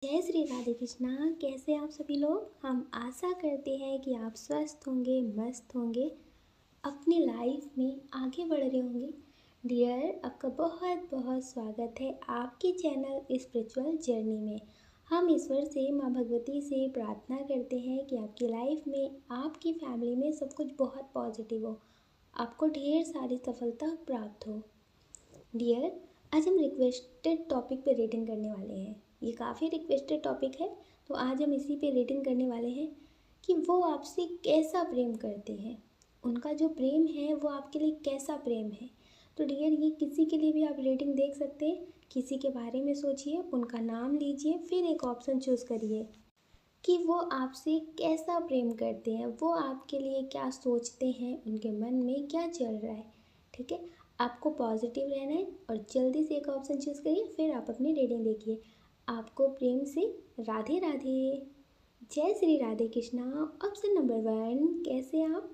जय श्री राधे कृष्णा। कैसे आप सभी लोग। हम आशा करते हैं कि आप स्वस्थ होंगे, मस्त होंगे, अपनी लाइफ में आगे बढ़ रहे होंगे। डियर, आपका बहुत बहुत स्वागत है आपके चैनल स्पिरिचुअल जर्नी में। हम ईश्वर से, माँ भगवती से प्रार्थना करते हैं कि आपकी लाइफ में, आपकी फैमिली में सब कुछ बहुत पॉजिटिव हो, आपको ढेर सारी सफलता प्राप्त हो। डियर, आज हम रिक्वेस्टेड टॉपिक पे रीडिंग करने वाले हैं। ये काफ़ी रिक्वेस्टेड टॉपिक है, तो आज हम इसी पे रीडिंग करने वाले हैं कि वो आपसे कैसा प्रेम करते हैं। उनका जो प्रेम है वो आपके लिए कैसा प्रेम है। तो डियर, ये किसी के लिए भी आप रीडिंग देख सकते हैं। किसी के बारे में सोचिए, उनका नाम लीजिए, फिर एक ऑप्शन चूज़ करिए कि वो आपसे कैसा प्रेम करते हैं, वो आपके लिए क्या सोचते हैं, उनके मन में क्या चल रहा है। ठीक है, आपको पॉजिटिव रहना है और जल्दी से एक ऑप्शन चूज़ करिए, फिर आप अपनी रीडिंग देखिए। आपको प्रेम से राधे राधे। जय श्री राधे कृष्णा। ऑप्शन नंबर 1, कैसे आप।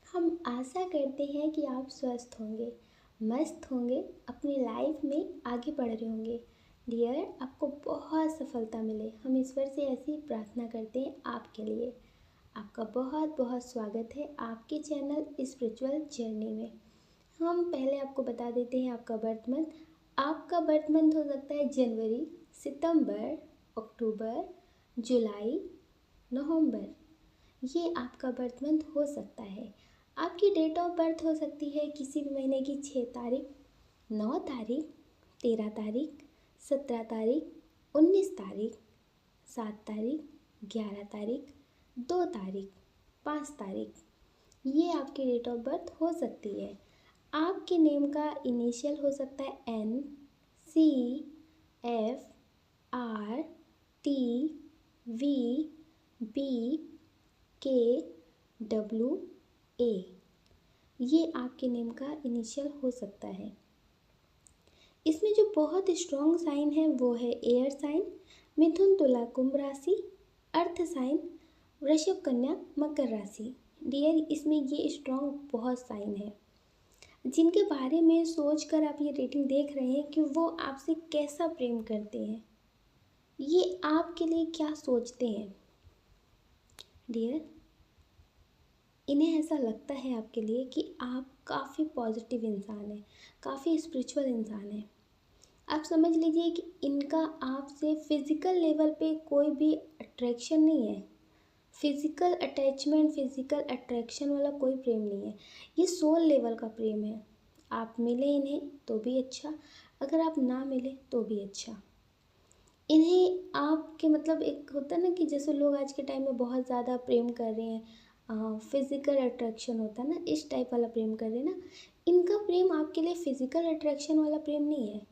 हम आशा करते हैं कि आप स्वस्थ होंगे, मस्त होंगे, अपनी लाइफ में आगे बढ़ रहे होंगे। डियर, आपको बहुत सफलता मिले, हम ईश्वर से ऐसी प्रार्थना करते हैं आपके लिए। आपका बहुत बहुत स्वागत है आपके चैनल स्पिरिचुअल जर्नी में। हम पहले आपको बता देते हैं आपका बर्थ मंथ। आपका बर्थ मंथ हो सकता है जनवरी, सितंबर, अक्टूबर, जुलाई, नवंबर। ये आपका बर्थ मंथ हो सकता है। आपकी डेट ऑफ बर्थ हो सकती है किसी भी महीने की 6 तारीख, 9 तारीख, 13 तारीख, 17 तारीख, 19 तारीख, 7 तारीख, 11 तारीख, 2 तारीख, 5 तारीख। ये आपकी डेट ऑफ बर्थ हो सकती है। आपके नेम का इनिशियल हो सकता है N, C, F, R, T, V, B, K, W, A. ये आपके नेम का इनिशियल हो सकता है। इसमें जो बहुत स्ट्रॉन्ग साइन है वो है एयर साइन, मिथुन, तुला, कुंभ राशि, अर्थ साइन, वृषभ, कन्या, मकर राशि। डियर, इसमें ये स्ट्रॉन्ग बहुत साइन है जिनके बारे में सोचकर आप ये रेटिंग देख रहे हैं कि वो आपसे कैसा प्रेम करते हैं, ये आपके लिए क्या सोचते हैं। डियर, इन्हें ऐसा लगता है आपके लिए कि आप काफ़ी पॉजिटिव इंसान हैं, काफ़ी स्पिरिचुअल इंसान हैं। आप समझ लीजिए कि इनका आपसे फिज़िकल लेवल पे कोई भी अट्रैक्शन नहीं है। फिज़िकल अटैचमेंट, फिज़िकल अट्रैक्शन वाला कोई प्रेम नहीं है। ये सोल लेवल का प्रेम है। आप मिले इन्हें तो भी अच्छा, अगर आप ना मिले तो भी अच्छा। इन्हें आपके मतलब एक होता है ना कि जैसे लोग आज के टाइम में बहुत ज़्यादा प्रेम कर रहे हैं, फिज़िकल अट्रैक्शन होता है ना, इस टाइप वाला प्रेम कर रहे हैं ना। इनका प्रेम आपके लिए फ़िज़िकल अट्रैक्शन वाला प्रेम नहीं है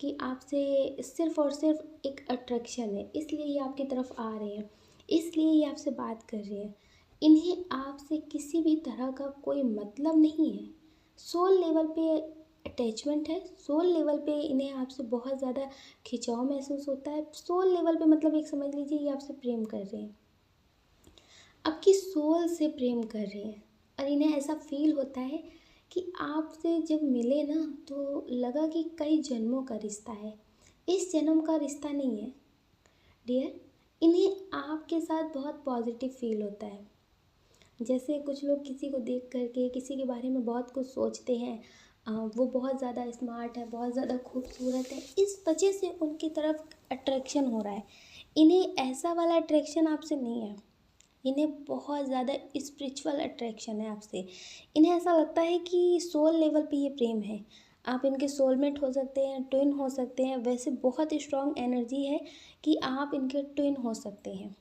कि आपसे सिर्फ़ और सिर्फ एक अट्रैक्शन है, इसलिए ये आपकी तरफ आ रहे हैं, इसलिए ये आपसे बात कर रहे हैं। इन्हें आपसे किसी भी तरह का कोई मतलब नहीं है। सोल लेवल पे अटैचमेंट है, सोल लेवल पे इन्हें आपसे बहुत ज़्यादा खिंचाव महसूस होता है। सोल लेवल पे मतलब एक समझ लीजिए ये आपसे प्रेम कर रहे हैं, आपकी सोल से प्रेम कर रहे हैं। और इन्हें ऐसा फील होता है कि आपसे जब मिले ना तो लगा कि कई जन्मों का रिश्ता है, इस जन्म का रिश्ता नहीं है। डियर, इन्हें आपके साथ बहुत पॉजिटिव फील होता है। जैसे कुछ लोग किसी को देख करके किसी के बारे में बहुत कुछ सोचते हैं, वो बहुत ज़्यादा स्मार्ट है, बहुत ज़्यादा खूबसूरत है, इस वजह से उनकी तरफ अट्रैक्शन हो रहा है। इन्हें ऐसा वाला अट्रैक्शन आपसे नहीं है, इन्हें बहुत ज़्यादा स्पिरिचुअल अट्रैक्शन है आपसे। इन्हें ऐसा लगता है कि सोल लेवल पे ये प्रेम है। आप इनके सोलमेट हो सकते हैं, ट्विन हो सकते हैं। वैसे बहुत स्ट्रॉन्ग एनर्जी है कि आप इनके ट्विन हो सकते हैं।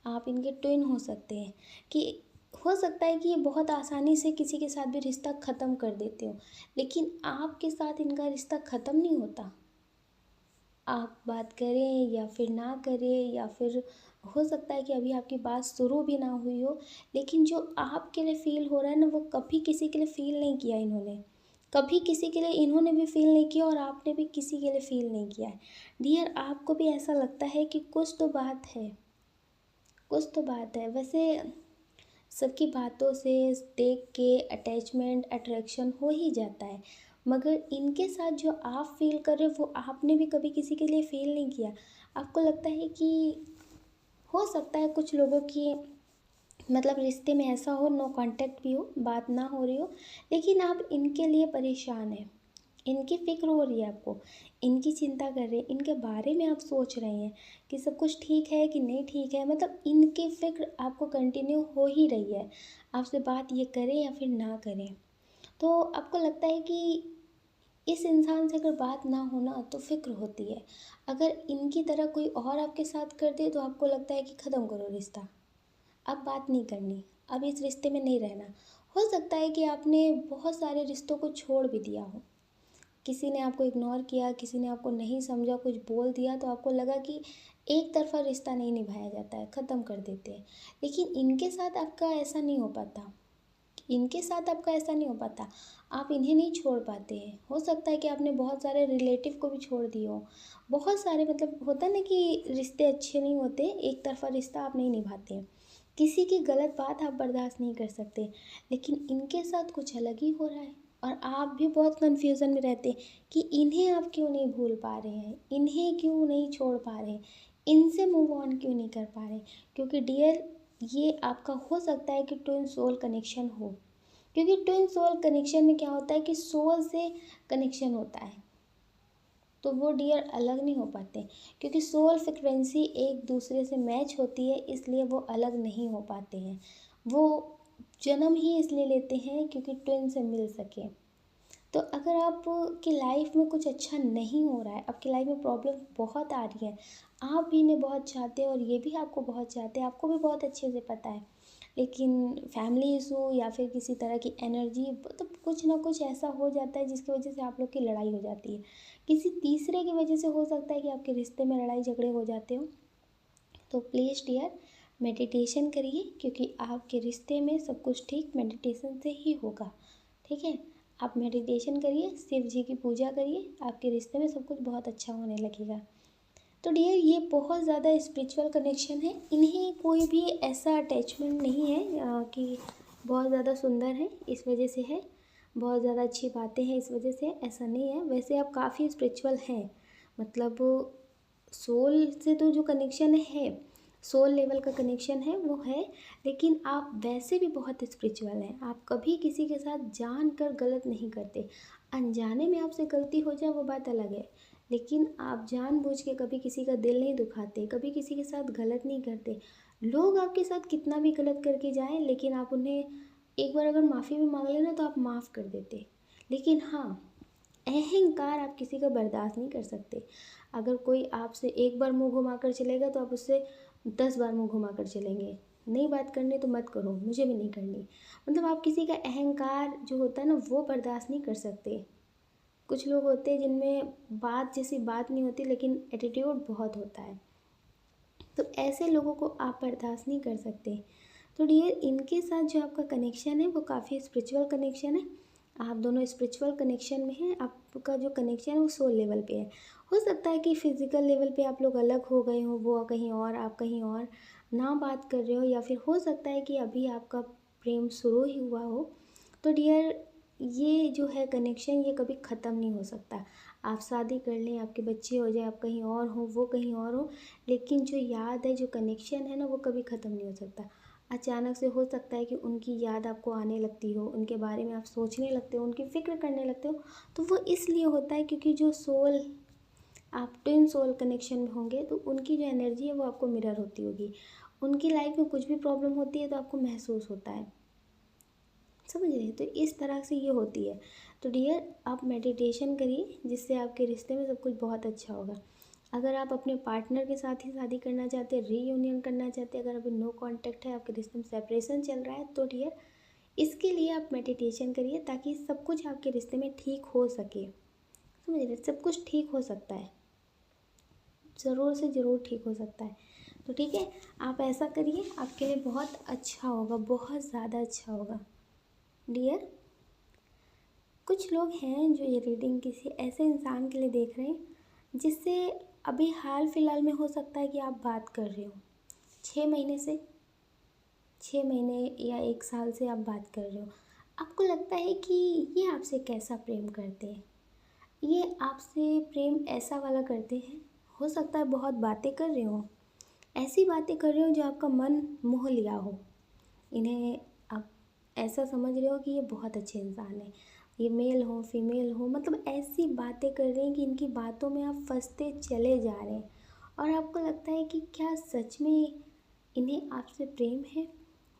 आप इनके ट्विन हो सकते हैं कि हो सकता है कि ये बहुत आसानी से किसी के साथ भी रिश्ता ख़त्म कर देते हो, लेकिन आपके साथ इनका रिश्ता ख़त्म नहीं होता। आप बात करें या फिर ना करें, या फिर हो सकता है कि अभी आपकी बात शुरू भी ना हुई हो, लेकिन जो आपके लिए फ़ील हो रहा है ना, वो कभी किसी के लिए फ़ील नहीं किया इन्होंने। कभी किसी के लिए इन्होंने भी फ़ील नहीं किया और आपने भी किसी के लिए फ़ील नहीं किया है। डियर, आपको भी ऐसा लगता है कि कुछ तो बात है, कुछ तो बात है। वैसे सबकी बातों से देख के अटैचमेंट, अट्रैक्शन हो ही जाता है, मगर इनके साथ जो आप फ़ील कर रहे हो वो आपने भी कभी किसी के लिए फ़ील नहीं किया। आपको लगता है कि हो सकता है कुछ लोगों की मतलब रिश्ते में ऐसा हो, नो कांटेक्ट भी हो, बात ना हो रही हो, लेकिन आप इनके लिए परेशान हैं, इनकी फ़िक्र हो रही है आपको, इनकी चिंता कर रहे हैं, इनके बारे में आप सोच रहे हैं कि सब कुछ ठीक है कि नहीं ठीक है, मतलब इनकी फ़िक्र आपको कंटिन्यू हो ही रही है, आपसे बात ये करें या फिर ना करें। तो आपको लगता है कि इस इंसान से अगर बात ना हो ना तो फ़िक्र होती है। अगर इनकी तरह कोई और आपके साथ कर दे तो आपको लगता है कि ख़त्म करो रिश्ता। अब बात नहीं करनी, अब इस रिश्ते में नहीं रहना। हो सकता है कि आपने बहुत सारे रिश्तों को छोड़ भी दिया हो। किसी ने आपको इग्नोर किया, किसी ने आपको नहीं समझा, कुछ बोल दिया तो आपको लगा कि एक तरफ़ा रिश्ता नहीं निभाया जाता है, ख़त्म कर देते हैं। लेकिन इनके साथ आपका ऐसा नहीं हो पाता। इनके साथ आपका ऐसा नहीं हो पाता। आप इन्हें नहीं छोड़ पाते हैं। हो सकता है कि आपने बहुत सारे रिलेटिव को भी छोड़ दिए हो। बहुत सारे मतलब होता है ना कि रिश्ते अच्छे नहीं होते, एक तरफ़ा रिश्ता आप नहीं निभाते हैं। किसी की गलत बात आप बर्दाश्त नहीं कर सकते, लेकिन इनके साथ कुछ अलग ही हो रहा है और आप भी बहुत कन्फ्यूज़न में रहते हैं कि इन्हें आप क्यों नहीं भूल पा रहे हैं, इन्हें क्यों नहीं छोड़ पा रहे हैं, इनसे मूव ऑन क्यों नहीं कर पा रहे। क्योंकि डियर ये आपका हो सकता है कि ट्विन सोल कनेक्शन हो, क्योंकि ट्विन सोल कनेक्शन में क्या होता है कि सोल से कनेक्शन होता है, तो वो डियर अलग नहीं हो पाते, क्योंकि सोल फ्रिक्वेंसी एक दूसरे से मैच होती है, इसलिए वो अलग नहीं हो पाते हैं। वो जन्म ही इसलिए लेते हैं क्योंकि ट्विन से मिल सके। तो अगर आपकी लाइफ में कुछ अच्छा नहीं हो रहा है, आपकी लाइफ में प्रॉब्लम बहुत आ रही है, आप भी इन्हें बहुत चाहते हैं और ये भी आपको बहुत चाहते हैं, आपको भी बहुत अच्छे से पता है, लेकिन फैमिली इशू या फिर किसी तरह की एनर्जी मतलब कुछ ना कुछ ऐसा हो जाता है जिसकी वजह से आप लोग की लड़ाई हो जाती है। किसी तीसरे की वजह से हो सकता है कि आपके रिश्ते में लड़ाई झगड़े हो जाते हो। तो प्लीज़ डियर मेडिटेशन करिए, क्योंकि आपके रिश्ते में सब कुछ ठीक मेडिटेशन से ही होगा। ठीक है, आप मेडिटेशन करिए, शिव जी की पूजा करिए, आपके रिश्ते में सब कुछ बहुत अच्छा होने लगेगा। तो डियर ये बहुत ज़्यादा स्पिरिचुअल कनेक्शन है, इन्हें कोई भी ऐसा अटैचमेंट नहीं है कि बहुत ज़्यादा सुंदर है इस वजह से है, बहुत ज़्यादा अच्छी बातें हैं इस वजह से, ऐसा नहीं है। वैसे आप काफ़ी स्पिरिचुअल हैं, मतलब सोल से तो जो कनेक्शन है, सोल लेवल का कनेक्शन है वो है, लेकिन आप वैसे भी बहुत स्पिरिचुअल हैं। आप कभी किसी के साथ जानकर गलत नहीं करते, अनजाने में आपसे गलती हो जाए वो बात अलग है, लेकिन आप जानबूझ के कभी किसी का दिल नहीं दुखाते, कभी किसी के साथ गलत नहीं करते। लोग आपके साथ कितना भी गलत करके जाएं, लेकिन आप उन्हें एक बार अगर माफ़ी भी मांग लेना तो आप माफ़ कर देते। लेकिन हाँ, अहंकार आप किसी का बर्दाश्त नहीं कर सकते। अगर कोई आपसे एक बार मुंह घुमाकर चलेगा तो आप उससे 10 बार मुंह घुमाकर चलेंगे। नहीं बात करनी तो मत करो, मुझे भी नहीं करनी। मतलब आप किसी का अहंकार जो होता है ना वो बर्दाश्त नहीं कर सकते। कुछ लोग होते हैं जिनमें बात जैसी बात नहीं होती, लेकिन एटीट्यूड बहुत होता है, तो ऐसे लोगों को आप बर्दाश्त नहीं कर सकते। तो डियर इनके साथ जो आपका कनेक्शन है वो काफ़ी स्पिरिचुअल कनेक्शन है, आप दोनों स्पिरिचुअल कनेक्शन में हैं, आपका जो कनेक्शन है वो सोल लेवल पे है। हो सकता है कि फिज़िकल लेवल पे आप लोग अलग हो गए हो, वो कहीं और आप कहीं और ना बात कर रहे हो, या फिर हो सकता है कि अभी आपका प्रेम शुरू ही हुआ हो। तो डियर ये जो है कनेक्शन ये कभी ख़त्म नहीं हो सकता। आप शादी कर लें, आपके बच्चे हो जाए, आप कहीं और हो, वो कहीं और हो, लेकिन जो याद है, जो कनेक्शन है ना वो कभी ख़त्म नहीं हो सकता। अचानक से हो सकता है कि उनकी याद आपको आने लगती हो, उनके बारे में आप सोचने लगते हो, उनकी फ़िक्र करने लगते हो, तो वो इसलिए होता है क्योंकि जो सोल आप ट्विन सोल कनेक्शन में होंगे तो उनकी जो एनर्जी है वो आपको मिरर होती होगी। उनकी लाइफ में कुछ भी प्रॉब्लम होती है तो आपको महसूस होता है, समझ रहे हैं? तो इस तरह से ये होती है। तो डियर आप मेडिटेशन करिए, जिससे आपके रिश्ते में सब कुछ बहुत अच्छा होगा। अगर आप अपने पार्टनर के साथ ही शादी करना चाहते हैं, रीयूनियन करना चाहते हैं, अगर अभी नो कांटेक्ट है, आपके रिश्ते में सेपरेशन चल रहा है, तो डियर इसके लिए आप मेडिटेशन करिए ताकि सब कुछ आपके रिश्ते में ठीक हो सके। समझ रहे? सब कुछ ठीक हो सकता है, ज़रूर से ज़रूर ठीक हो सकता है। तो ठीक है, आप ऐसा करिए, आपके लिए बहुत अच्छा होगा, बहुत ज़्यादा अच्छा होगा। डियर कुछ लोग हैं जो ये रीडिंग किसी ऐसे इंसान के लिए देख रहे हैं जिससे अभी हाल फिलहाल में हो सकता है कि आप बात कर रहे हो, 6 महीने से, 6 महीने या 1 साल से आप बात कर रहे हो। आपको लगता है कि ये आपसे कैसा प्रेम करते हैं? ये आपसे प्रेम ऐसा वाला करते हैं, हो सकता है बहुत बातें कर रहे हों, ऐसी बातें कर रहे हो जो आपका मन मोह लिया हो। इन्हें आप ऐसा समझ रहे हो कि ये बहुत अच्छे इंसान हैं। ये मेल हो फीमेल हो, मतलब ऐसी बातें कर रहे हैं कि इनकी बातों में आप फँसते चले जा रहे हैं। और आपको लगता है कि क्या सच में इन्हें आपसे प्रेम है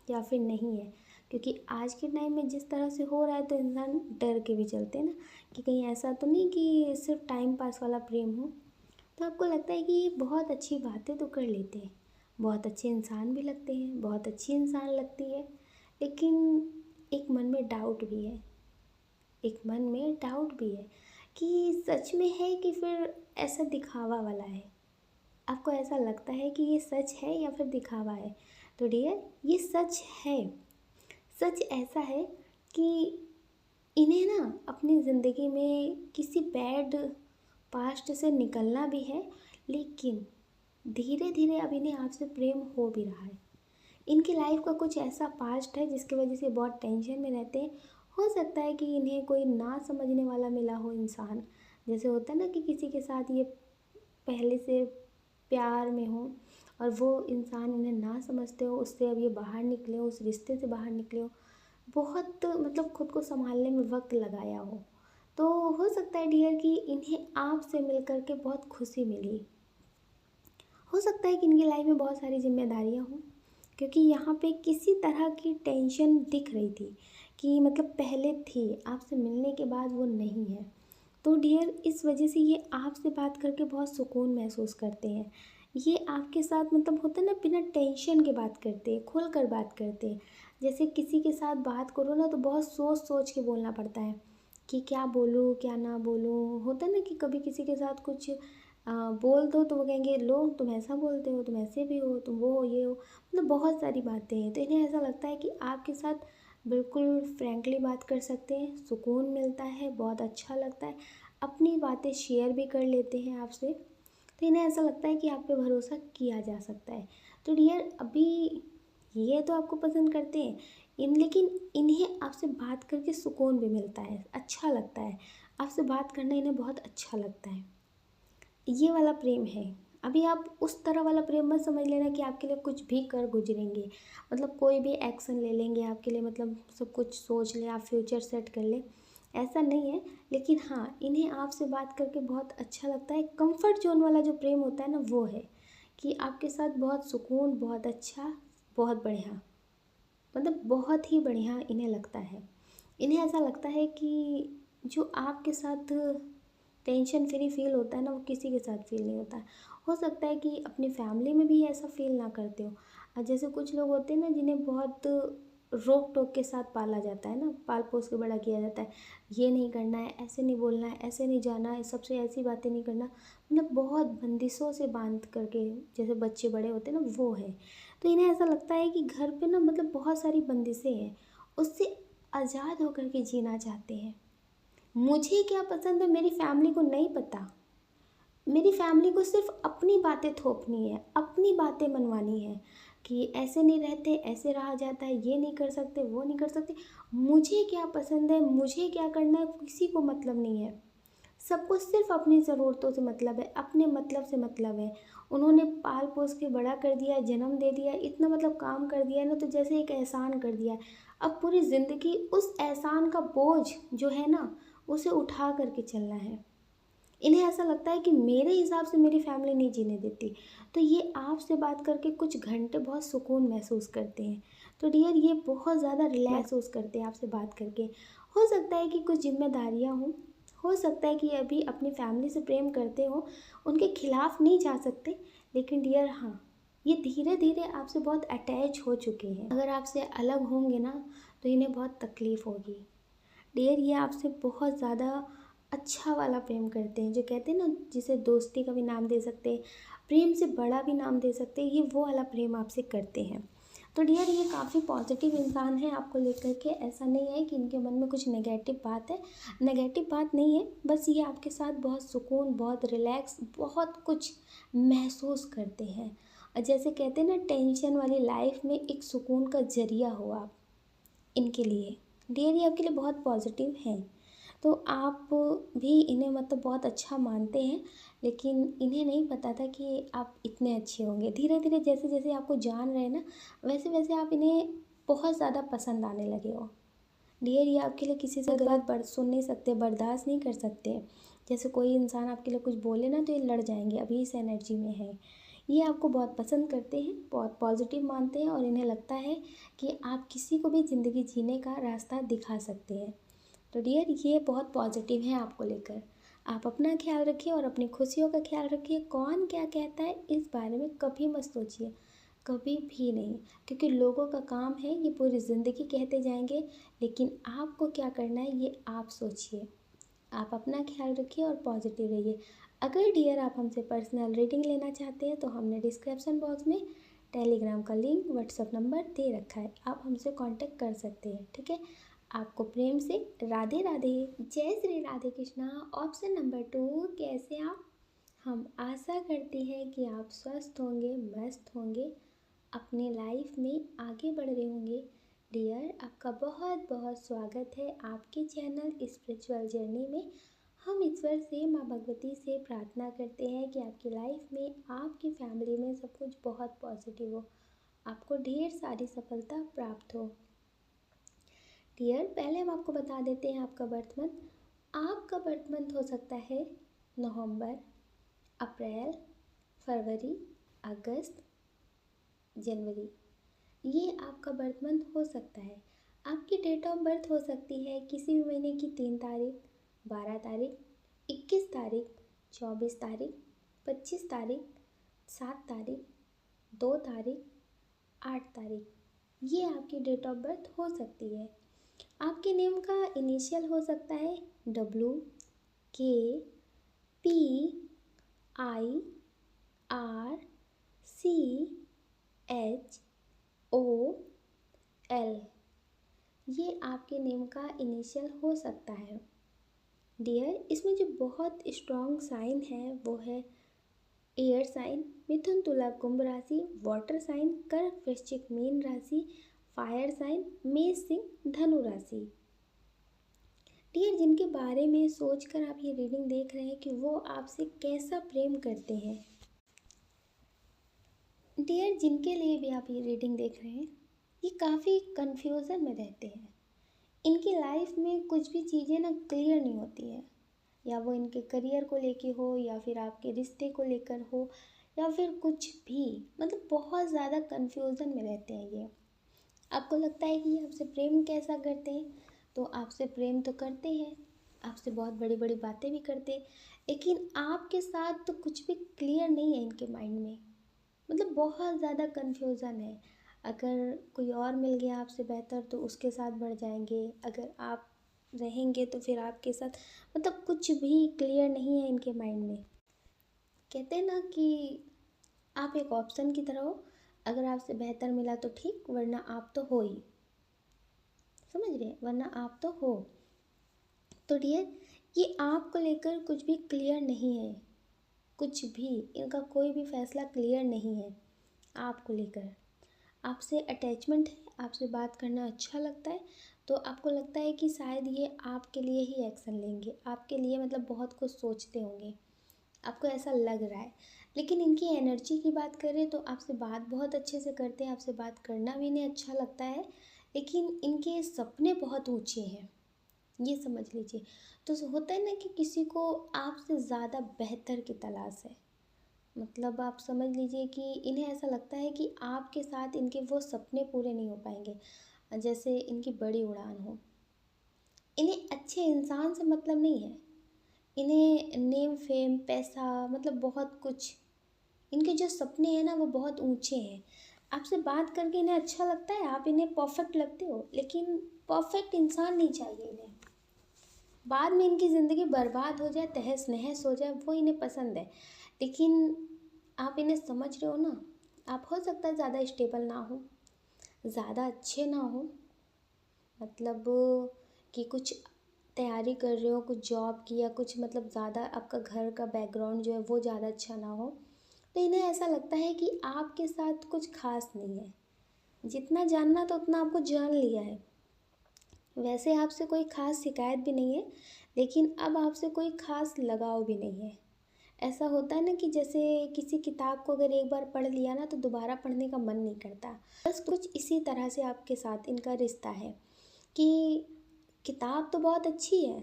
या फिर नहीं है? क्योंकि आज के टाइम में जिस तरह से हो रहा है तो इंसान डर के भी चलते हैं ना, कि कहीं ऐसा तो नहीं कि सिर्फ टाइम पास वाला प्रेम हो। तो आपको लगता है कि ये बहुत अच्छी बातें तो कर लेते हैं, बहुत अच्छे इंसान भी लगते हैं, बहुत अच्छी इंसान लगती है, लेकिन एक मन में डाउट भी है, एक मन में डाउट भी है कि सच में है कि फिर ऐसा दिखावा वाला है। आपको ऐसा लगता है कि ये सच है या फिर दिखावा है? तो डियर, ये सच है। सच ऐसा है कि इन्हें ना अपनी ज़िंदगी में किसी बैड पास्ट से निकलना भी है, लेकिन धीरे धीरे अब इन्हें आपसे प्रेम हो भी रहा है। इनकी लाइफ का कुछ ऐसा पास्ट है जिसकी वजह से बहुत टेंशन में रहते हैं। हो सकता है कि इन्हें कोई ना समझने वाला मिला हो इंसान, जैसे होता है ना कि किसी के साथ ये पहले से प्यार में हो और वो इंसान इन्हें ना समझते हो, उससे अब ये बाहर निकले हो, उस रिश्ते से बाहर निकले हो, बहुत मतलब खुद को संभालने में वक्त लगाया हो। तो हो सकता है डियर कि इन्हें आपसे मिल कर के बहुत खुशी मिली। हो सकता है कि इनकी लाइफ में बहुत सारी जिम्मेदारियां हों, क्योंकि यहाँ पे किसी तरह की टेंशन दिख रही थी कि मतलब पहले थी, आपसे मिलने के बाद वो नहीं है। तो डियर, इस वजह से ये आपसे बात करके बहुत सुकून महसूस करते हैं। ये आपके साथ मतलब होता है ना, बिना टेंशन के बात करते हैं, खुल कर बात करते हैं। जैसे किसी के साथ बात करो ना तो बहुत सोच सोच के बोलना पड़ता है कि क्या बोलूँ क्या ना बोलूँ। होता है ना कि कभी किसी के साथ कुछ बोल दो तो वो कहेंगे लो तुम ऐसा बोलते हो, तुम ऐसे भी हो, तुम वो हो ये हो, मतलब बहुत सारी बातें हैं। तो इन्हें ऐसा लगता है कि आपके साथ बिल्कुल फ्रैंकली बात कर सकते हैं, सुकून मिलता है, बहुत अच्छा लगता है, अपनी बातें शेयर भी कर लेते हैं आपसे। तो इन्हें ऐसा लगता है कि आप पे भरोसा किया जा सकता है। तो डियर, अभी ये तो आपको पसंद करते हैं लेकिन इन्हें आपसे बात करके सुकून भी मिलता है, अच्छा लगता है, आपसे बात करना इन्हें बहुत अच्छा लगता है। ये वाला प्रेम है। अभी आप उस तरह वाला प्रेम मत समझ लेना कि आपके लिए कुछ भी कर गुजरेंगे, मतलब कोई भी एक्शन ले लेंगे आपके लिए, मतलब सब कुछ सोच ले, आप फ्यूचर सेट कर ले, ऐसा नहीं है। लेकिन हाँ, इन्हें आपसे बात करके बहुत अच्छा लगता है। कंफर्ट जोन वाला जो प्रेम होता है ना, वो है कि आपके साथ बहुत सुकून, बहुत अच्छा, बहुत बढ़िया, मतलब बहुत ही बढ़िया इन्हें लगता है। इन्हें ऐसा लगता है कि जो आपके साथ टेंशन फ्री फील होता है ना, वो किसी के साथ फील नहीं होता है। हो सकता है कि अपनी फैमिली में भी ऐसा फील ना करते हो। जैसे कुछ लोग होते हैं ना जिन्हें बहुत रोक टोक के साथ पाला जाता है ना, पाल पोस के बड़ा किया जाता है, ये नहीं करना है, ऐसे नहीं बोलना है, ऐसे नहीं जाना है, सबसे ऐसी बातें नहीं करना, मतलब बहुत बंदिशों से बांध करके जैसे बच्चे बड़े होते हैं ना, वो है। तो इन्हें ऐसा लगता है कि घर पे ना मतलब बहुत सारी बंदिशें हैं, उससे आज़ाद होकर के जीना चाहते हैं। मुझे क्या पसंद है मेरी फैमिली को नहीं पता। मेरी फैमिली को सिर्फ अपनी बातें थोपनी है, अपनी बातें मनवानी है कि ऐसे नहीं रहते, ऐसे रहा जाता है, ये नहीं कर सकते, वो नहीं कर सकते। मुझे क्या पसंद है, मुझे क्या करना है, किसी को मतलब नहीं है। सबको सिर्फ अपनी ज़रूरतों से मतलब है, अपने मतलब से मतलब है। उन्होंने पाल पोस के बड़ा कर दिया है, जन्म दे दिया है, इतना मतलब काम कर दिया है ना, तो जैसे एक एहसान कर दिया है। अब पूरी ज़िंदगी उस एहसान का बोझ जो है ना, उसे उठा करके चलना है। इन्हें ऐसा लगता है कि मेरे हिसाब से मेरी फैमिली नहीं जीने देती। तो ये आपसे बात करके कुछ घंटे बहुत सुकून महसूस करते हैं। तो डियर, ये बहुत ज़्यादा रिलैक्स महसूस करते हैं आपसे बात करके। हो सकता है कि कुछ जिम्मेदारियाँ हों, हो सकता है कि अभी अपनी फैमिली से प्रेम करते हो, उनके खिलाफ नहीं जा सकते, लेकिन डियर हाँ, ये धीरे धीरे आपसे बहुत अटैच हो चुके हैं। अगर आपसे अलग होंगे ना तो इन्हें बहुत तकलीफ़ होगी। डियर, ये आपसे बहुत ज़्यादा अच्छा वाला प्रेम करते हैं, जो कहते हैं ना, जिसे दोस्ती का भी नाम दे सकते हैं, प्रेम से बड़ा भी नाम दे सकते हैं, ये वो वाला प्रेम आपसे करते हैं। तो डियर, ये काफ़ी पॉजिटिव इंसान है आपको लेकर के। ऐसा नहीं है कि इनके मन में कुछ नेगेटिव बात है, नेगेटिव बात नहीं है, बस ये आपके साथ बहुत सुकून, बहुत रिलैक्स, बहुत कुछ महसूस करते हैं। और जैसे कहते हैं ना, टेंशन वाली लाइफ में एक सुकून का ज़रिया हो आप इनके लिए। डियर ये आपके लिए बहुत पॉजिटिव हैं। तो आप भी इन्हें मतलब बहुत अच्छा मानते हैं, लेकिन इन्हें नहीं पता था कि आप इतने अच्छे होंगे। धीरे धीरे जैसे जैसे आपको जान रहे हैं ना, वैसे वैसे आप इन्हें बहुत ज़्यादा पसंद आने लगे हो। डियर ये आपके लिए किसी से गलत सुन नहीं सकते, बर्दाश्त नहीं कर सकते। जैसे कोई इंसान आपके लिए कुछ बोले ना तो ये लड़ जाएंगे, अभी इस एनर्जी में है। ये आपको बहुत पसंद करते हैं, बहुत पॉजिटिव मानते हैं, और इन्हें लगता है कि आप किसी को भी ज़िंदगी जीने का रास्ता दिखा सकते हैं। तो डियर ये बहुत पॉजिटिव है आपको लेकर। आप अपना ख्याल रखिए और अपनी खुशियों का ख्याल रखिए। कौन क्या कहता है इस बारे में कभी मत सोचिए, कभी भी नहीं, क्योंकि लोगों का काम है ये पूरी ज़िंदगी कहते जाएंगे, लेकिन आपको क्या करना है ये आप सोचिए। आप अपना ख्याल रखिए और पॉजिटिव रहिए। अगर डियर आप हमसे पर्सनल रीडिंग लेना चाहते हैं तो हमने डिस्क्रिप्शन बॉक्स में टेलीग्राम का लिंक, व्हाट्सएप नंबर दे रखा है, आप हमसे कांटेक्ट कर सकते हैं। ठीक है, आपको प्रेम से राधे राधे। जय श्री राधे कृष्णा। ऑप्शन नंबर 2, कैसे आप? हम आशा करते हैं कि आप स्वस्थ होंगे, मस्त होंगे, अपने लाइफ में आगे बढ़ रहे होंगे। डियर आपका बहुत बहुत स्वागत है आपके चैनल स्पिरिचुअल जर्नी में। हम ईश्वर से, माँ भगवती से प्रार्थना करते हैं कि आपकी लाइफ में, आपकी फैमिली में सब कुछ बहुत पॉजिटिव हो, आपको ढेर सारी सफलता प्राप्त हो। डियर पहले हम आपको बता देते हैं आपका बर्थ मंथ। आपका बर्थ मंथ हो सकता है नवंबर, अप्रैल, फरवरी, अगस्त, जनवरी। ये आपका बर्थ मंथ हो सकता है। आपकी डेट ऑफ बर्थ हो सकती है किसी भी महीने की 3 तारीख, 12 तारीख, 21 तारीख, 24 तारीख, 25 तारीख, 7 तारीख, 2 तारीख, 8 तारीख। ये आपकी डेट ऑफ बर्थ हो सकती है। आपके नेम का इनिशियल हो सकता है W, K, P, I, R, C, H, O, L। ये आपके नेम का इनिशियल हो सकता है। डियर इसमें जो बहुत स्ट्रॉन्ग साइन है वो है एयर साइन, मिथुन तुला कुंभ राशि, वाटर साइन कर्क वृश्चिक मीन राशि, फायर साइन मेष सिंह धनु राशि। डियर जिनके बारे में सोचकर आप ये रीडिंग देख रहे हैं कि वो आपसे कैसा प्रेम करते हैं, डियर जिनके लिए भी आप ये रीडिंग देख रहे हैं, ये काफ़ी कंफ्यूजन में रहते हैं। इनकी लाइफ में कुछ भी चीज़ें ना क्लियर नहीं होती हैं, या वो इनके करियर को लेके हो, या फिर आपके रिश्ते को लेकर हो, या फिर कुछ भी, मतलब बहुत ज़्यादा कंफ्यूजन में रहते हैं ये। आपको लगता है कि ये आपसे प्रेम कैसा करते हैं, तो आपसे प्रेम तो करते हैं, आपसे बहुत बड़ी बड़ी बातें भी करते हैं, लेकिन आपके साथ तो कुछ भी क्लियर नहीं है इनके माइंड में। मतलब बहुत ज़्यादा कन्फ्यूज़न है। अगर कोई और मिल गया आपसे बेहतर तो उसके साथ बढ़ जाएंगे, अगर आप रहेंगे तो फिर आपके साथ, मतलब कुछ भी क्लियर नहीं है इनके माइंड में। कहते हैं ना कि आप एक ऑप्शन की तरह हो, अगर आपसे बेहतर मिला तो ठीक, वरना आप तो हो ही, समझ रहे हैं, वरना आप तो हो। तो डियर ये आपको लेकर कुछ भी क्लियर नहीं है, कुछ भी, इनका कोई भी फैसला क्लियर नहीं है आपको लेकर। आपसे अटैचमेंट है, आपसे बात करना अच्छा लगता है, तो आपको लगता है कि शायद ये आपके लिए ही एक्शन लेंगे, आपके लिए मतलब बहुत कुछ सोचते होंगे, आपको ऐसा लग रहा है। लेकिन इनकी एनर्जी की बात करें तो आपसे बात बहुत अच्छे से करते हैं, आपसे बात करना भी इन्हें अच्छा लगता है, लेकिन इनके सपने बहुत ऊंचे हैं, ये समझ लीजिए। तो होता है ना कि किसी को आपसे ज़्यादा बेहतर की तलाश है, मतलब आप समझ लीजिए कि इन्हें ऐसा लगता है कि आपके साथ इनके वो सपने पूरे नहीं हो पाएंगे, जैसे इनकी बड़ी उड़ान हो। इन्हें अच्छे इंसान से मतलब नहीं है, इन्हें नेम फेम पैसा मतलब बहुत कुछ, इनके जो सपने हैं ना वो बहुत ऊंचे हैं। आपसे बात करके इन्हें अच्छा लगता है, आप इन्हें परफेक्ट लगते हो, लेकिन परफेक्ट इंसान नहीं चाहिए इन्हें। बाद में इनकी ज़िंदगी बर्बाद हो जाए, तहस नहस हो जाए, वो इन्हें पसंद है। लेकिन आप इन्हें समझ रहे हो ना, आप हो सकता है ज़्यादा स्टेबल ना हो, ज़्यादा अच्छे ना हो, मतलब कि कुछ तैयारी कर रहे हो कुछ जॉब की, या कुछ मतलब ज़्यादा आपका घर का बैकग्राउंड जो है वो ज़्यादा अच्छा ना हो, तो इन्हें ऐसा लगता है कि आपके साथ कुछ खास नहीं है। जितना जानना था उतना आपको जान लिया है, वैसे आपसे कोई ख़ास शिकायत भी नहीं है, लेकिन अब आपसे कोई ख़ास लगाव भी नहीं है। ऐसा होता है ना कि जैसे किसी किताब को अगर एक बार पढ़ लिया ना तो दोबारा पढ़ने का मन नहीं करता। बस कुछ इसी तरह से आपके साथ इनका रिश्ता है कि किताब तो बहुत अच्छी है,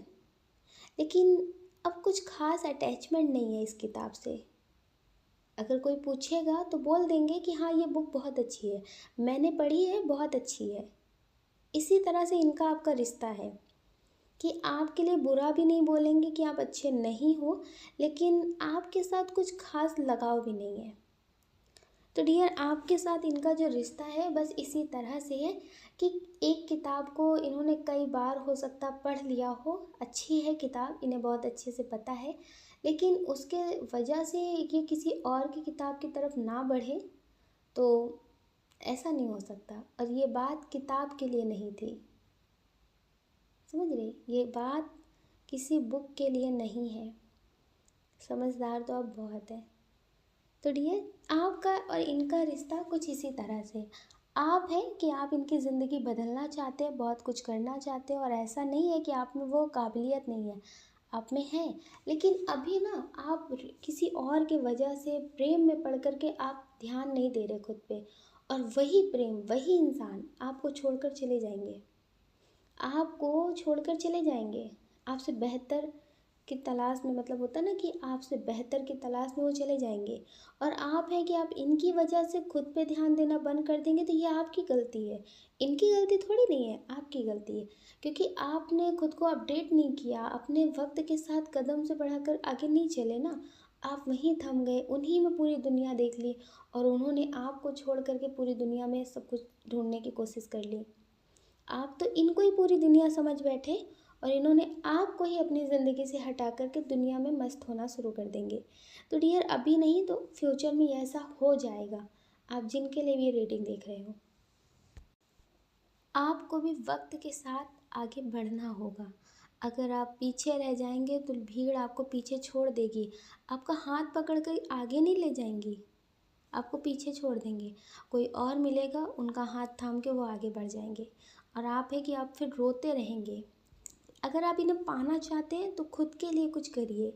लेकिन अब कुछ ख़ास अटैचमेंट नहीं है इस किताब से। अगर कोई पूछेगा तो बोल देंगे कि हाँ, ये बुक बहुत अच्छी है, मैंने पढ़ी है, बहुत अच्छी है। इसी तरह से इनका आपका रिश्ता है कि आपके लिए बुरा भी नहीं बोलेंगे कि आप अच्छे नहीं हो, लेकिन आपके साथ कुछ खास लगाव भी नहीं है। तो डियर, आपके साथ इनका जो रिश्ता है बस इसी तरह से है कि एक किताब को इन्होंने कई बार हो सकता पढ़ लिया हो, अच्छी है किताब, इन्हें बहुत अच्छे से पता है, लेकिन उसके वजह से ये किसी और की किताब की तरफ ना बढ़े, तो ऐसा नहीं हो सकता। और ये बात किताब के लिए नहीं थी, समझ रहे, ये बात किसी बुक के लिए नहीं है। समझदार तो आप बहुत है। तो डियर, आपका और इनका रिश्ता कुछ इसी तरह से, आप हैं कि आप इनकी ज़िंदगी बदलना चाहते हैं, बहुत कुछ करना चाहते हैं, और ऐसा नहीं है कि आप में वो काबिलियत नहीं है, आप में है, लेकिन अभी ना आप किसी और के वजह से प्रेम में पड़ कर के आप ध्यान नहीं दे रहे खुद पे, और वही प्रेम, वही इंसान आपको छोड़कर चले जाएंगे, आपको छोड़कर चले जाएंगे, आपसे बेहतर की तलाश में, मतलब होता ना कि आपसे बेहतर की तलाश में वो चले जाएंगे। और आप हैं कि आप इनकी वजह से खुद पे ध्यान देना बंद कर देंगे, तो ये आपकी गलती है, इनकी गलती थोड़ी नहीं है, आपकी गलती है, क्योंकि आपने खुद को अपडेट नहीं किया, अपने वक्त के साथ कदम से बढ़ाकर आगे नहीं चले ना, आप वहीं थम गए, उन्हीं में पूरी दुनिया देख ली, और उन्होंने आपको छोड़ करके पूरी दुनिया में सब कुछ ढूंढने की कोशिश कर ली। आप तो इनको ही पूरी दुनिया समझ बैठे, और इन्होंने आपको ही अपनी ज़िंदगी से हटा करके दुनिया में मस्त होना शुरू कर देंगे। तो डियर, अभी नहीं तो फ्यूचर में ऐसा हो जाएगा, आप जिनके लिए भी ये रीडिंग देख रहे हो। आपको भी वक्त के साथ आगे बढ़ना होगा। अगर आप पीछे रह जाएंगे तो भीड़ आपको पीछे छोड़ देगी, आपका हाथ पकड़ कर आगे नहीं ले जाएंगी, आपको पीछे छोड़ देंगे। कोई और मिलेगा, उनका हाथ थाम के वो आगे बढ़ जाएंगे, और आप है कि आप फिर रोते रहेंगे। अगर आप इन्हें पाना चाहते हैं तो खुद के लिए कुछ करिए,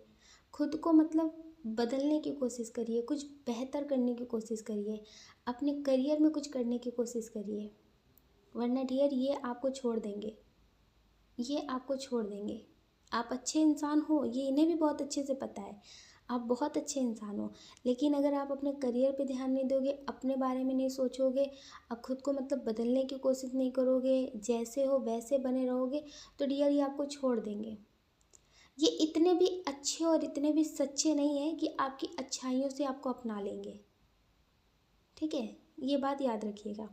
खुद को मतलब बदलने की कोशिश करिए, कुछ बेहतर करने की कोशिश करिए, अपने करियर में कुछ करने की कोशिश करिए, वरना डियर ये आपको छोड़ देंगे, ये आपको छोड़ देंगे। आप अच्छे इंसान हो, ये इन्हें भी बहुत अच्छे से पता है, आप बहुत अच्छे इंसान हो, लेकिन अगर आप अपने करियर पे ध्यान नहीं दोगे, अपने बारे में नहीं सोचोगे, आप खुद को मतलब बदलने की कोशिश नहीं करोगे, जैसे हो वैसे बने रहोगे, तो डियर ये आपको छोड़ देंगे। ये इतने भी अच्छे और इतने भी सच्चे नहीं हैं कि आपकी अच्छाइयों से आपको अपना लेंगे, ठीक है, ये बात याद रखिएगा।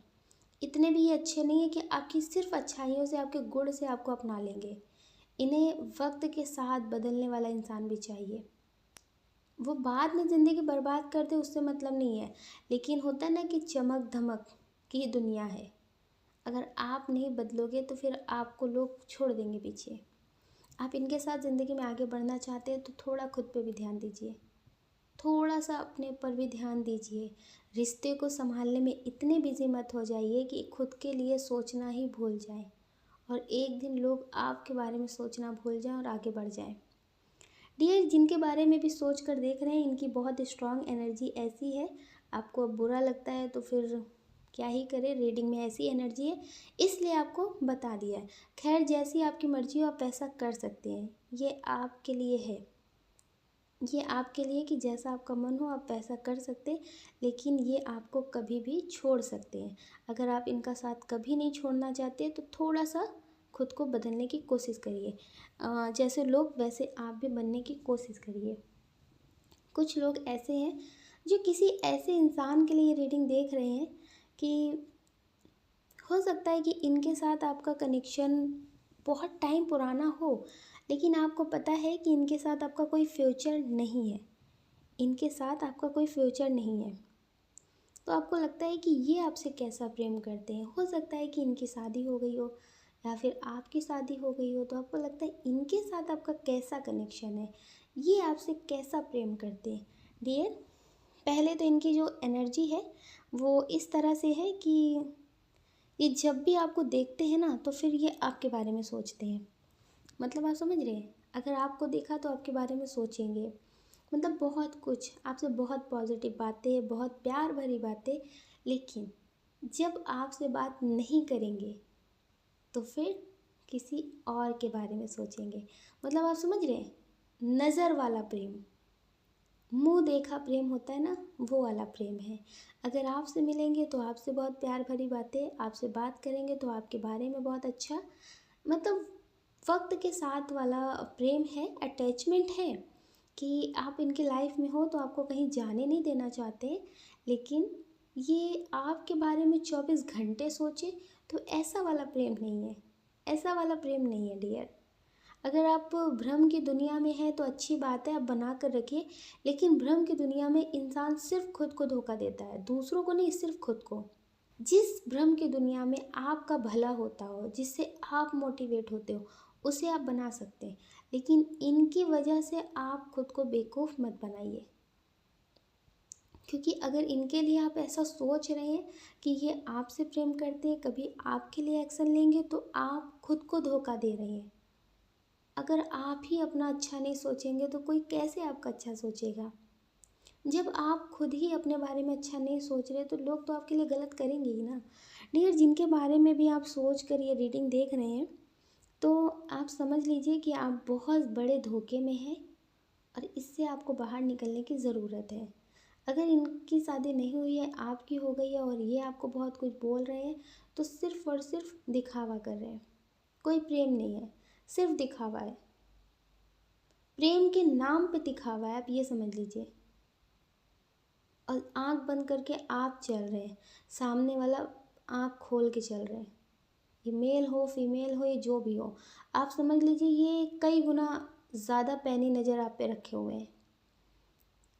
इतने भी ये अच्छे नहीं है कि आपकी सिर्फ अच्छाइयों से, आपके गुण से आपको अपना लेंगे। इन्हें वक्त के साथ बदलने वाला इंसान भी चाहिए। वो बाद में ज़िंदगी बर्बाद कर दे उससे मतलब नहीं है, लेकिन होता है ना कि चमक धमक की दुनिया है, अगर आप नहीं बदलोगे तो फिर आपको लोग छोड़ देंगे पीछे। आप इनके साथ ज़िंदगी में आगे बढ़ना चाहते हैं तो थोड़ा खुद पे भी ध्यान दीजिए, थोड़ा सा अपने पर भी ध्यान दीजिए। रिश्ते को संभालने में इतने बिजी मत हो जाइए कि खुद के लिए सोचना ही भूल जाएं, और एक दिन लोग आपके बारे में सोचना भूल जाएं और आगे बढ़ जाएं। डियर, जिनके बारे में भी सोच कर देख रहे हैं, इनकी बहुत स्ट्रॉन्ग एनर्जी ऐसी है, आपको अब बुरा लगता है तो फिर क्या ही करें, रीडिंग में ऐसी एनर्जी है, इसलिए आपको बता दिया है। खैर, जैसी आपकी मर्जी हो आप वैसा कर सकते हैं, ये आपके लिए है, ये आपके लिए कि जैसा आपका मन हो आप वैसा कर सकते हैं, लेकिन ये आपको कभी भी छोड़ सकते हैं। अगर आप इनका साथ कभी नहीं छोड़ना चाहते तो थोड़ा सा खुद को बदलने की कोशिश करिए, जैसे लोग वैसे आप भी बनने की कोशिश करिए। कुछ लोग ऐसे हैं जो किसी ऐसे इंसान के लिए रीडिंग देख रहे हैं कि हो सकता है कि इनके साथ आपका कनेक्शन बहुत टाइम पुराना हो, लेकिन आपको पता है कि इनके साथ आपका कोई फ्यूचर नहीं है, इनके साथ आपका कोई फ्यूचर नहीं है। तो आपको लगता है कि ये आपसे कैसा प्रेम करते हैं, हो सकता है कि इनकी शादी हो गई हो या फिर आपकी शादी हो गई हो, तो आपको लगता है इनके साथ आपका कैसा कनेक्शन है, ये आपसे कैसा प्रेम करते हैं। डियर, पहले तो इनकी जो एनर्जी है वो इस तरह से है कि ये जब भी आपको देखते हैं ना तो फिर ये आपके बारे में सोचते हैं। मतलब आप समझ रहे हैं? अगर आपको देखा तो आपके बारे में सोचेंगे। मतलब बहुत कुछ आपसे, बहुत पॉजिटिव बातें, बहुत प्यार भरी बातें। लेकिन जब आपसे बात नहीं करेंगे तो फिर किसी और के बारे में सोचेंगे। मतलब आप समझ रहे हैं? नज़र वाला प्रेम, मुंह देखा प्रेम होता है ना, वो वाला प्रेम है। अगर आपसे मिलेंगे तो आपसे बहुत प्यार भरी बातें, आपसे बात करेंगे तो आपके बारे में बहुत अच्छा, मतलब वक्त के साथ वाला प्रेम है, अटैचमेंट है कि आप इनकी लाइफ में हो तो आपको कहीं जाने नहीं देना चाहते। लेकिन ये आपके बारे में 24 घंटे सोचे, तो ऐसा वाला प्रेम नहीं है। ऐसा वाला प्रेम नहीं है डियर। अगर आप भ्रम की दुनिया में हैं तो अच्छी बात है, आप बना कर रखिए। लेकिन भ्रम की दुनिया में इंसान सिर्फ खुद को धोखा देता है, दूसरों को नहीं, सिर्फ खुद को। जिस भ्रम की दुनिया में आपका भला होता हो, जिससे आप मोटिवेट होते हो, उसे आप बना सकते हैं। लेकिन इनकी वजह से आप खुद को बेवकूफ़ मत बनाइए। क्योंकि अगर इनके लिए आप ऐसा सोच रहे हैं कि ये आपसे प्रेम करते हैं, कभी आपके लिए एक्शन लेंगे, तो आप खुद को धोखा दे रहे हैं। अगर आप ही अपना अच्छा नहीं सोचेंगे तो कोई कैसे आपका अच्छा सोचेगा? जब आप खुद ही अपने बारे में अच्छा नहीं सोच रहे तो लोग तो आपके लिए गलत करेंगे ही ना। डियर, जिनके बारे में भी आप सोच कर ये रीडिंग देख रहे हैं, तो आप समझ लीजिए कि आप बहुत बड़े धोखे में हैं और इससे आपको बाहर निकलने की ज़रूरत है। अगर इनकी शादी नहीं हुई है, आपकी हो गई है और ये आपको बहुत कुछ बोल रहे हैं, तो सिर्फ और सिर्फ दिखावा कर रहे हैं। कोई प्रेम नहीं है, सिर्फ दिखावा है। प्रेम के नाम पे दिखावा है, आप ये समझ लीजिए। और आंख बंद करके आप चल रहे हैं, सामने वाला आंख खोल के चल रहे हैं। ये मेल हो फीमेल हो, ये जो भी हो, आप समझ लीजिए ये कई गुना ज़्यादा पैनी नज़र आप पे रखे हुए हैं।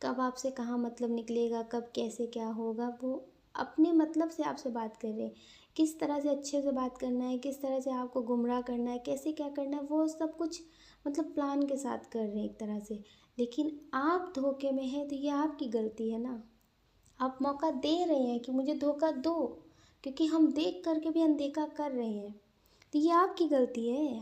कब आपसे कहाँ मतलब निकलेगा, कब कैसे क्या होगा, वो अपने मतलब से आपसे बात कर रहे हैं। किस तरह से अच्छे से बात करना है, किस तरह से आपको गुमराह करना है, कैसे क्या करना है, वो सब कुछ मतलब प्लान के साथ कर रहे हैं एक तरह से। लेकिन आप धोखे में हैं तो ये आपकी गलती है ना। आप मौका दे रहे हैं कि मुझे धोखा दो, क्योंकि हम देख करके भी अनदेखा कर रहे हैं, तो ये आपकी गलती है।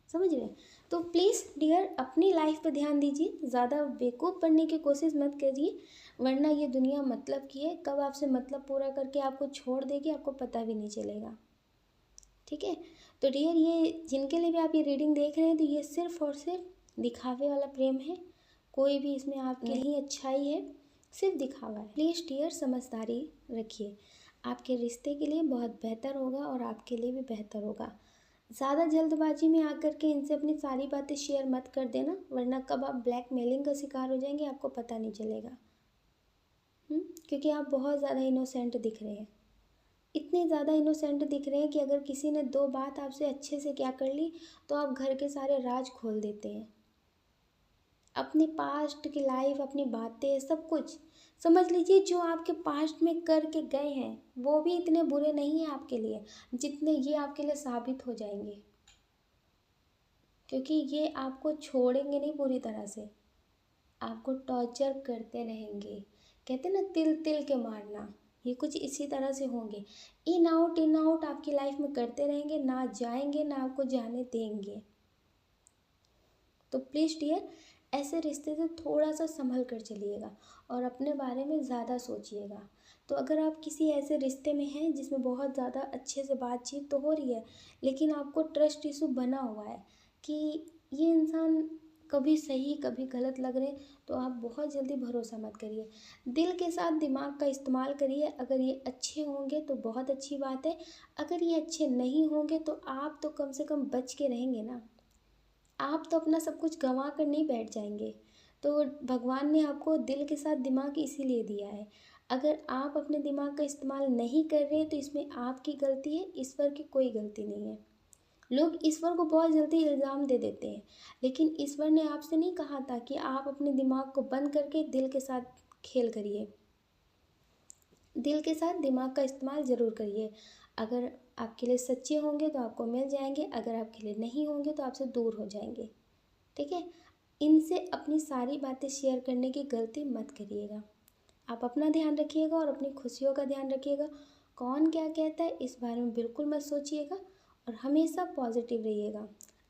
समझ रहे हैं? तो प्लीज़ डियर, अपनी लाइफ पे ध्यान दीजिए, ज़्यादा बेवकूफ़ बनने की कोशिश मत करिए, वरना ये दुनिया मतलब की है, कब आपसे मतलब पूरा करके आपको छोड़ देगी आपको पता भी नहीं चलेगा। ठीक है? तो डियर, ये जिनके लिए भी आप ये रीडिंग देख रहे हैं, तो ये सिर्फ और सिर्फ दिखावे वाला प्रेम है। कोई भी इसमें आपके नहीं अच्छाई है, सिर्फ दिखावा है। प्लीज़ डियर, समझदारी रखिए, आपके रिश्ते के लिए बहुत बेहतर होगा और आपके लिए भी बेहतर होगा। ज़्यादा जल्दबाजी में आकर के इनसे अपनी सारी बातें शेयर मत कर देना, वरना कब आप ब्लैकमेलिंग का शिकार हो जाएंगे आपको पता नहीं चलेगा। क्योंकि आप बहुत ज़्यादा इनोसेंट दिख रहे हैं, इतने ज़्यादा इनोसेंट दिख रहे हैं कि अगर किसी ने दो बात आपसे अच्छे से क्या कर ली तो आप घर के सारे राज खोल देते हैं। अपने पास्ट की लाइफ, अपनी बातें, सब कुछ समझ लीजिए। जो आपके पास्ट में करके गए हैं वो भी इतने बुरे नहीं हैं आपके लिए जितने ये आपके लिए साबित हो जाएंगे। क्योंकि ये आपको छोड़ेंगे नहीं पूरी तरह से, आपको टॉर्चर करते रहेंगे। कहते हैं ना, तिल तिल के मारना, ये कुछ इसी तरह से होंगे। इन आउट आपकी लाइफ में करते रहेंगे, ना जाएंगे ना आपको जाने देंगे। तो प्लीज़ डियर, ऐसे रिश्ते से थोड़ा सा संभल कर चलिएगा और अपने बारे में ज़्यादा सोचिएगा। तो अगर आप किसी ऐसे रिश्ते में हैं जिसमें बहुत ज़्यादा अच्छे से बातचीत तो हो रही है, लेकिन आपको ट्रस्ट इशू बना हुआ है कि ये इंसान कभी सही कभी गलत लग रहे, तो आप बहुत जल्दी भरोसा मत करिए। दिल के साथ दिमाग का इस्तेमाल करिए। अगर ये अच्छे होंगे तो बहुत अच्छी बात है, अगर ये अच्छे नहीं होंगे तो आप तो कम से कम बच के रहेंगे ना। आप तो अपना सब कुछ गंवा कर नहीं बैठ जाएंगे। तो भगवान ने आपको दिल के साथ दिमाग इसीलिए दिया है। अगर आप अपने दिमाग का इस्तेमाल नहीं कर रहे तो इसमें आपकी गलती है, ईश्वर की कोई गलती नहीं है। लोग ईश्वर को बहुत जल्दी इल्ज़ाम दे देते हैं, लेकिन ईश्वर ने आपसे नहीं कहा था कि आप अपने दिमाग को बंद करके दिल के साथ खेल करिए। दिल के साथ दिमाग का इस्तेमाल ज़रूर करिए। अगर आपके लिए सच्चे होंगे तो आपको मिल जाएंगे, अगर आपके लिए नहीं होंगे तो आपसे दूर हो जाएंगे। ठीक है? इनसे अपनी सारी बातें शेयर करने की गलती मत करिएगा। आप अपना ध्यान रखिएगा और अपनी खुशियों का ध्यान रखिएगा। कौन क्या कहता है इस बारे में बिल्कुल मत सोचिएगा और हमेशा पॉजिटिव रहिएगा।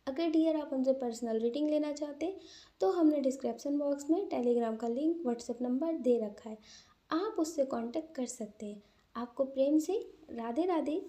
अगर डियर आप हमसे पर्सनल रीडिंग लेना चाहते हैं तो हमने डिस्क्रिप्शन बॉक्स में टेलीग्राम का लिंक, व्हाट्सएप नंबर दे रखा है, आप उससे कांटेक्ट कर सकते हैं। आपको प्रेम से राधे राधे।